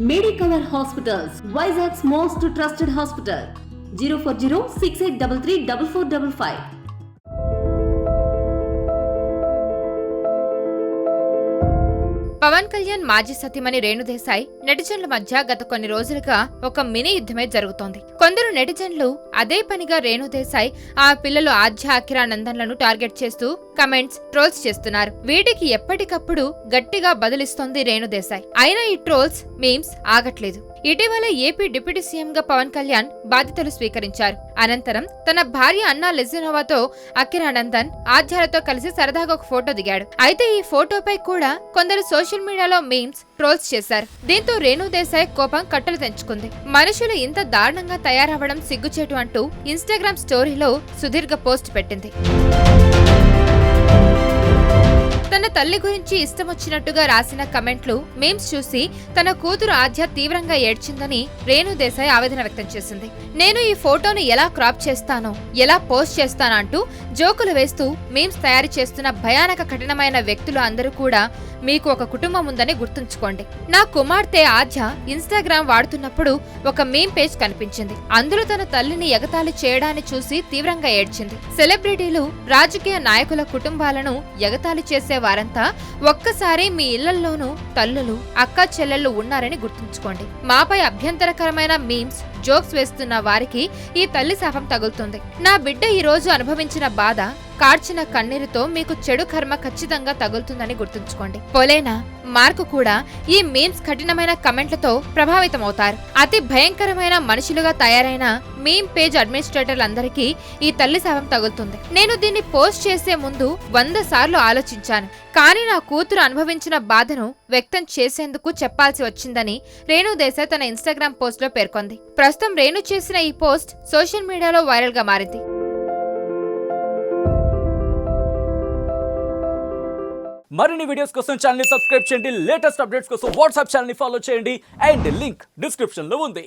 Medicover Hospitals, Vizag's most trusted hospital. 040-6833-4455. Pawan Kalyan మాజీ సతీమణి రేణు దేశాయ్ నెటిజన్ల మధ్య గత కొన్ని రోజులుగా ఒక మినీ యుద్ధమే జరుగుతోంది. కొందరు నెటిజన్లు అదే పనిగా రేణు దేశాయ్, ఆ పిల్లలు ఆద్య, అఖిరా నందన్లను టార్గెట్ చేస్తూ కమెంట్స్, ట్రోల్స్ చేస్తున్నారు. వీటికి ఎప్పటికప్పుడు గట్టిగా బదులిస్తోంది రేణు దేశాయ్. అయినా ఈ ట్రోల్స్, మీమ్స్ ఆగట్లేదు. ఇటీవల ఏపీ డిప్యూటీ సీఎంగా పవన్ కళ్యాణ్ బాధ్యతలు స్వీకరించారు. అనంతరం తన భార్య అన్నా లెజినోవాతో అఖిరా నందన్, ఆద్యాలతో కలిసి సరదాగా ఒక ఫోటో దిగాడు. అయితే ఈ ఫోటోపై కూడా కొందరు సోషల్ మీడియాలో మీమ్స్, ట్రోల్స్ చేశారు. దీంతో రేణు దేశాయ్ కోపం కట్టలు తెంచుకుంది. మనుషులు ఇంత దారుణంగా తయారవ్వడం సిగ్గుచేటు అంటూ ఇన్స్టాగ్రామ్ స్టోరీలో సుదీర్ఘ పోస్ట్ పెట్టింది. తన తల్లి గురించి ఇష్టమొచ్చినట్టుగా రాసిన కమెంట్లు, మీమ్స్ చూసి తన కూతురు ఆద్య తీవ్రంగా ఏడ్చిందని రేణు దేశాయ్ ఆవేదన వ్యక్తం చేసింది. నేను ఈ ఫోటోను ఎలా క్రాప్ చేస్తానో, ఎలా పోస్ట్ చేస్తానో అంటూ జోకులు వేస్తూ మీమ్స్ తయారు చేస్తున్న భయానక కఠినమైన వ్యక్తులు అందరూ కూడా మీకు ఒక కుటుంబం ఉందని గుర్తుంచుకోండి. నా కుమార్తె ఆద్య ఇన్స్టాగ్రామ్ వాడుతున్నప్పుడు ఒక మీమ్ పేజ్ కనిపించింది. అందులో తన తల్లిని ఎగతాళి చేయడాన్ని చూసి తీవ్రంగా ఏడ్చింది. సెలబ్రిటీలు, రాజకీయ నాయకుల కుటుంబాలను ఎగతాళి చేసే వారంతా ఒక్కసారి మీ ఇళ్లల్లోనూ తల్లులు, అక్క చెల్లెళ్ళు ఉన్నారని గుర్తుంచుకోండి. మాపై అభ్యంతరకరమైన మీమ్స్, జోక్స్ వేస్తున్న వారికి ఈ తల్లి శాపం తగులుతుంది. నా బిడ్డ ఈ రోజు అనుభవించిన బాధ, కార్చిన కన్నీరుతో మీకు చెడు కర్మ ఖచ్చితంగా తగులుతుందని గుర్తుంచుకోండి. పొలేనా, మార్కు కూడా ఈ మీమ్స్, కఠినమైన కమెంట్లతో ప్రభావితమవుతారు. అతి భయంకరమైన మనుషులుగా తయారైన మీమ్ పేజ్ అడ్మినిస్ట్రేటర్లందరికీ ఈ తల్లి శాపం తగులుతుంది. నేను దీన్ని పోస్ట్ చేసే ముందు 100 సార్లు ఆలోచించాను. కానీ నా కూతురు అనుభవించిన బాధను వ్యక్తం చేసేందుకు చెప్పాల్సి వచ్చిందని రేణు దేశాయ్ తన ఇన్స్టాగ్రామ్ పోస్ట్ లో పేర్కొంది. ప్రస్తుతం రేణు చేసిన ఈ పోస్ట్ సోషల్ మీడియాలో వైరల్ గా మారింది. మరిన్ని వీడియోస్ కోసం ఛానల్ ని సబ్స్క్రైబ్ చేయండి. లేటెస్ట్ అప్డేట్స్ కోసం వాట్సాప్ ఛానల్ ని ఫాలో చేయండి. అండ్ లింక్ డిస్క్రిప్షన్ లో ఉంది.